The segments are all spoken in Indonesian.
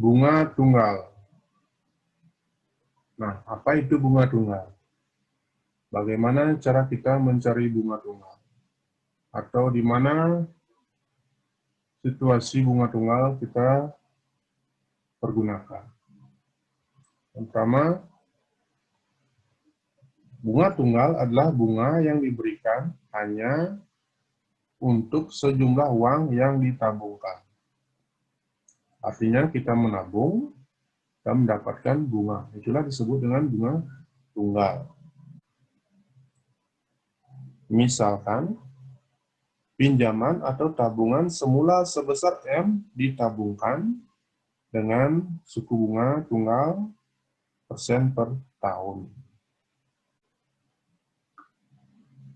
bunga tunggal. Nah, apa itu bunga tunggal? Bagaimana cara kita mencari bunga tunggal? Atau di mana situasi bunga tunggal kita pergunakan? Pertama, bunga tunggal adalah bunga yang diberikan hanya untuk sejumlah uang yang ditabungkan. Artinya kita menabung dan mendapatkan bunga. Itulah disebut dengan bunga tunggal. Misalkan, pinjaman atau tabungan semula sebesar M ditabungkan dengan suku bunga tunggal persen per tahun.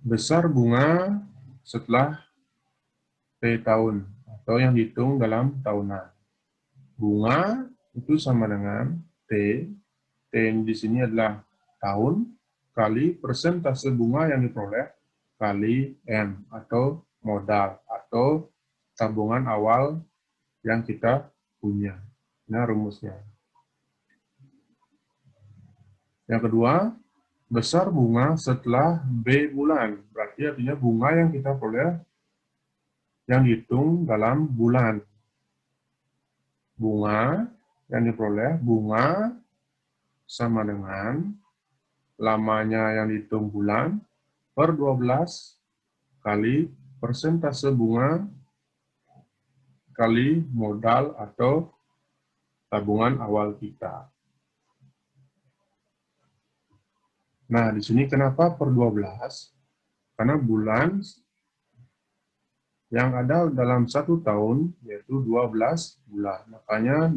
Besar bunga setelah T tahun atau yang dihitung dalam tahunan. Bunga itu sama dengan T. T di sini adalah tahun kali persentase bunga yang diperoleh kali M atau modal atau tabungan awal yang kita punya. Nah, rumusnya. Yang kedua, besar bunga setelah B bulan. Berarti artinya bunga yang kita peroleh yang dihitung dalam bulan. Bunga yang diperoleh, bunga sama dengan lamanya yang dihitung bulan per 12 kali persentase bunga kali modal atau tabungan awal kita. Nah, di sini kenapa per 12? Karena bulan yang ada dalam satu tahun yaitu 12 bulan. Makanya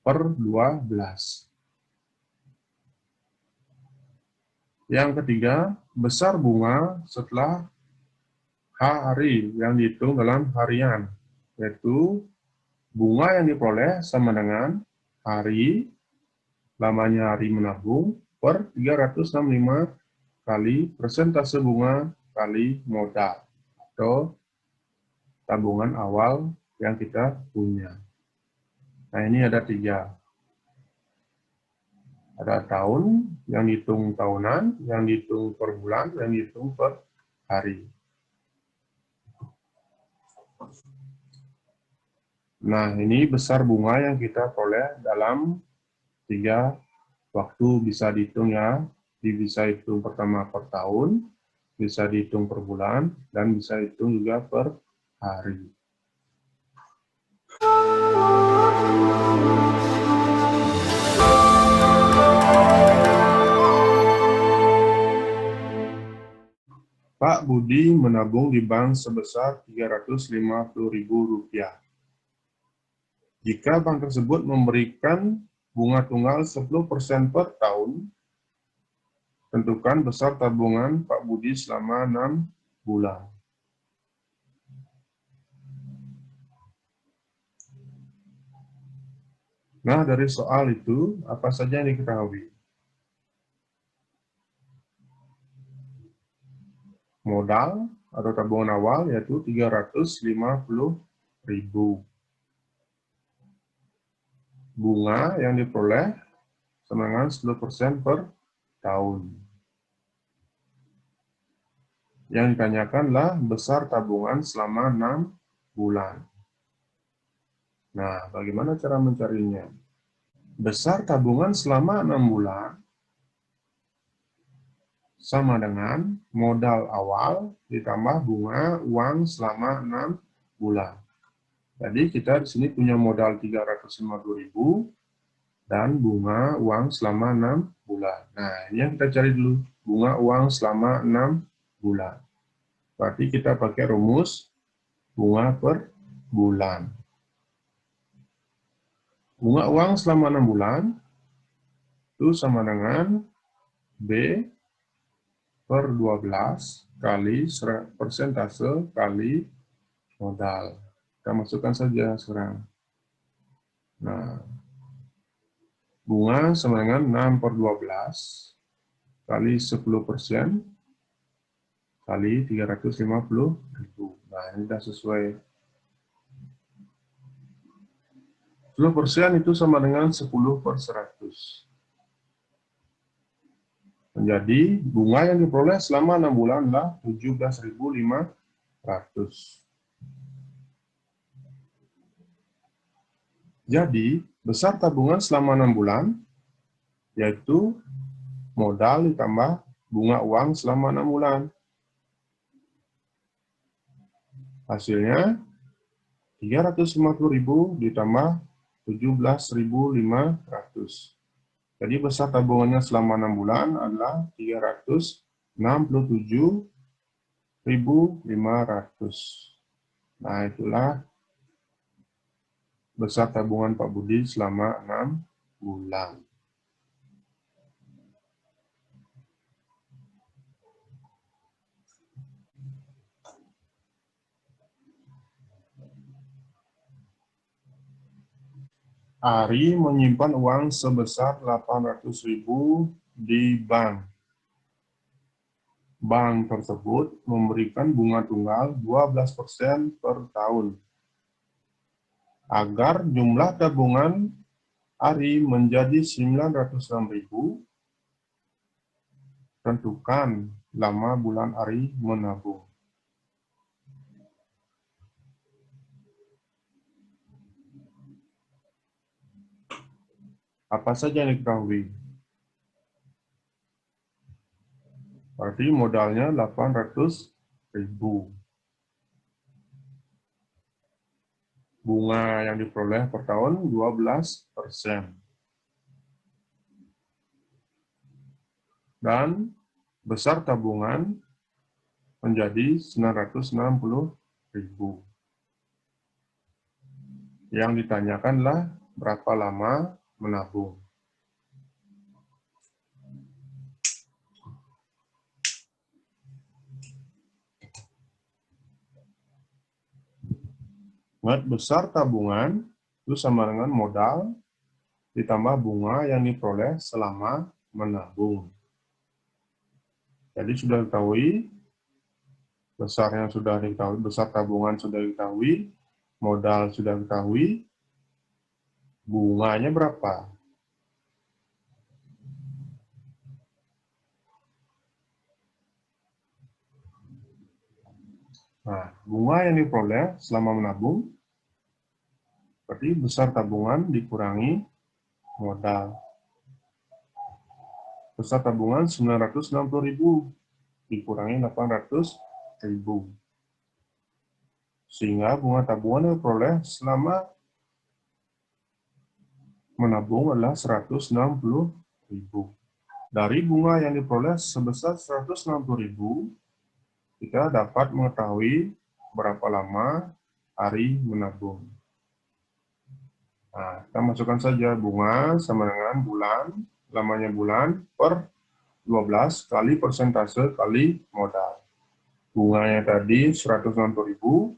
per 12. Yang ketiga, besar bunga setelah hari yang dihitung dalam harian, yaitu bunga yang diperoleh sama dengan hari, lamanya hari menabung, per 365 kali persentase bunga kali modal, atau tabungan awal yang kita punya. Nah, ini ada 3. Ada tahun, yang dihitung tahunan, yang dihitung per bulan, yang dihitung per hari. Nah, ini besar bunga yang kita peroleh dalam 3 waktu, bisa dihitung ya. Bisa hitung pertama per tahun, bisa dihitung per bulan, dan bisa dihitung juga per hari. Pak Budi menabung di bank sebesar Rp350.000. Jika bank tersebut memberikan bunga tunggal 10% per tahun, tentukan besar tabungan Pak Budi selama 6 bulan. Nah, dari soal itu, apa saja yang diketahui? Modal atau tabungan awal yaitu Rp350.000. Bunga yang diperoleh sama dengan 10% per tahun. Yang ditanyakanlah besar tabungan selama 6 bulan. Nah, bagaimana cara mencarinya? Besar tabungan selama 6 bulan sama dengan modal awal ditambah bunga uang selama 6 bulan. Jadi kita di sini punya modal 350.000 dan bunga uang selama 6 bulan. Nah, ini yang kita cari dulu, bunga uang selama 6 bulan. Berarti kita pakai rumus bunga per bulan. Bunga uang selama 6 bulan itu sama dengan B per 12 kali persentase kali modal. Kita masukkan saja sekarang. Nah, bunga sama dengan 6 per 12 kali 10% kali 350.000. Nah, ini sudah sesuai. 10% itu sama dengan 10/100. Menjadi bunga yang diperoleh selama 6 bulan adalah 17.500. Jadi, besar tabungan selama 6 bulan, yaitu modal ditambah bunga uang selama 6 bulan. Hasilnya, 350.000 ditambah 17.500. Jadi besar tabungannya selama 6 bulan adalah 367.500. Nah, itulah besar tabungan Pak Budi selama 6 bulan. Ari menyimpan uang sebesar 800.000 di bank. Bank tersebut memberikan bunga tunggal 12% per tahun. Agar jumlah tabungan Ari menjadi 906.000, tentukan lama bulan Ari menabung. Apa saja yang diketahui? Berarti modalnya 800.000. Bunga yang diperoleh per tahun 12%. Dan besar tabungan menjadi 960.000. Yang ditanyakanlah berapa lama menabung. Ingat, besar tabungan itu sama dengan modal ditambah bunga yang diperoleh selama menabung. Jadi sudah diketahui, besarnya sudah diketahui, besar tabungan sudah diketahui, modal sudah diketahui, bunganya berapa? Nah, bunga yang diperoleh selama menabung, berarti besar tabungan dikurangi modal. Besar tabungan 960.000 dikurangi 800.000. Sehingga bunga tabungan yang diperoleh selama menabung adalah 160.000. Dari bunga yang diperoleh sebesar 160.000, kita dapat mengetahui berapa lama Ari menabung. Nah, kita masukkan saja bunga sama dengan bulan, lamanya bulan per 12 kali persentase kali modal. Bunganya tadi 160.000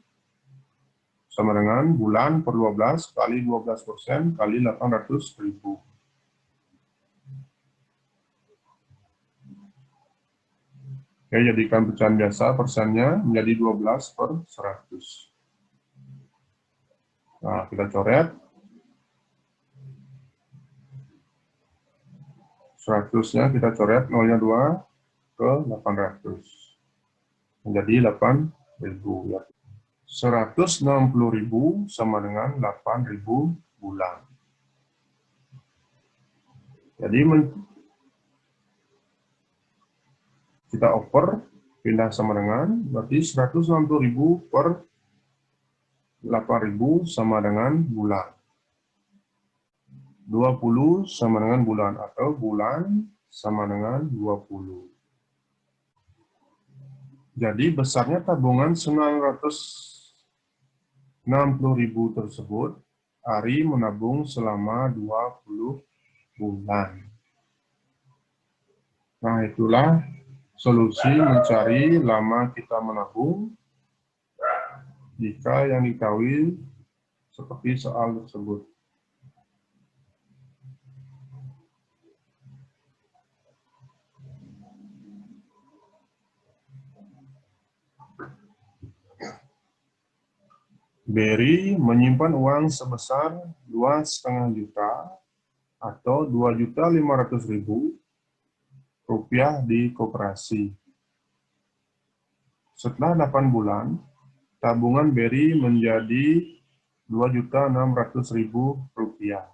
sama dengan bulan per 12 kali 12% kali 800.000. Oke, jadikan pecahan biasa, persennya menjadi 12 per 100. Nah, kita coret. 100-nya kita coret, 0-nya 2 ke 800. Menjadi 8.000. Ya. 160.000 sama dengan 8.000 bulan. Jadi kita oper, pindah sama dengan, berarti 160.000 per 8.000 sama dengan bulan. 20 sama dengan bulan, atau bulan sama dengan 20. Jadi besarnya tabungan 960.000 tersebut, Ari menabung selama 20 bulan. Nah, itulah solusi mencari lama kita menabung jika yang diketahui seperti soal tersebut. B. Berry menyimpan uang sebesar 2,5 juta atau 2.500.000 rupiah di koperasi. Setelah 8 bulan, tabungan Berry menjadi 2.600.000 rupiah.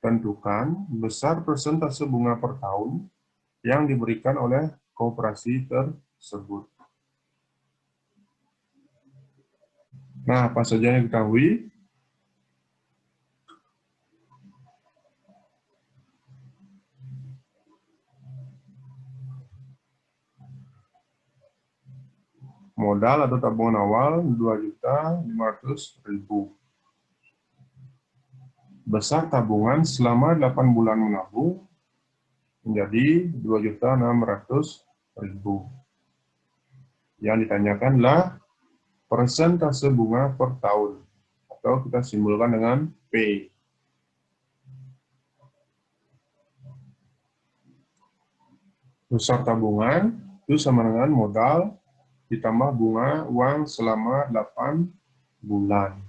Tentukan besar persentase bunga per tahun yang diberikan oleh koperasi tersebut. Nah, apa saja yang diketahui? Modal atau tabungan awal 2.500.000. Besar tabungan selama 8 bulan menabung menjadi 2.600.000. Yang ditanyakanlah persentase bunga per tahun, atau kita simbolkan dengan P. Besar tabungan itu sama dengan modal ditambah bunga uang selama 8 bulan.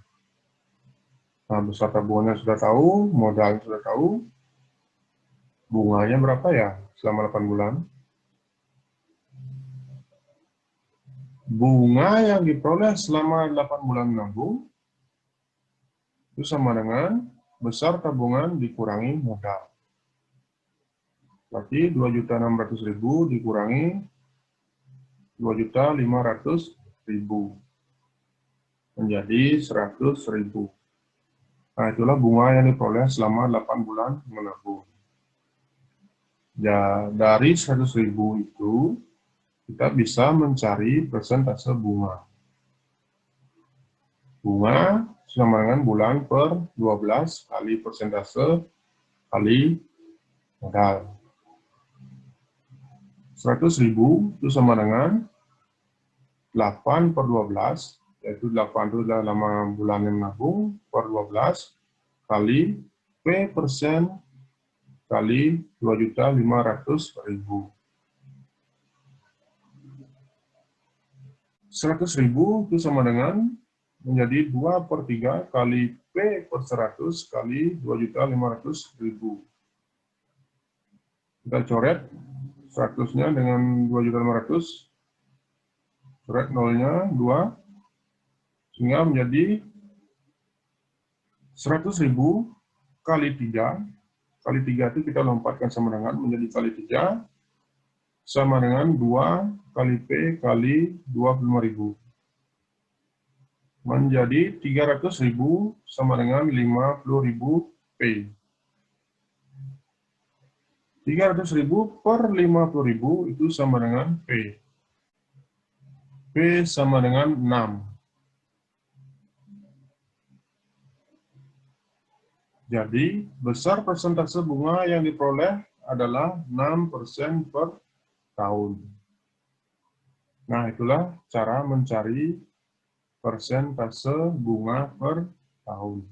Nah, besar tabungannya sudah tahu, modalnya sudah tahu, bunganya berapa ya selama 8 bulan? Bunga yang diperoleh selama 8 bulan menabung itu sama dengan besar tabungan dikurangi modal. Berarti 2.600.000 dikurangi 2.500.000 menjadi 100.000. Nah, itulah bunga yang diperoleh selama 8 bulan menabung. Ya, dari 100.000 itu kita bisa mencari persentase bunga. Bunga sama dengan bulan per 12 kali persentase kali modal. 100.000 itu sama dengan 8 per 12, yaitu 8 itu adalah lama bulan yang menabung, per 12 kali P persen kali 2.500.000. 100.000 itu sama dengan menjadi 2 per 3 kali P per 100 kali 2.500.000. Kita coret 100-nya dengan 2.500, coret nolnya 2, sehingga menjadi 100.000 kali 3. Kali 3 itu kita lompatkan sama dengan menjadi kali 3, sama dengan 2 kali P kali 25.000. Menjadi 300.000 sama dengan 50.000 P. 300.000 per 50.000 itu sama dengan P. P sama dengan 6. Jadi, besar persentase bunga yang diperoleh adalah 6% per tahun. Nah, itulah cara mencari persentase bunga per tahun.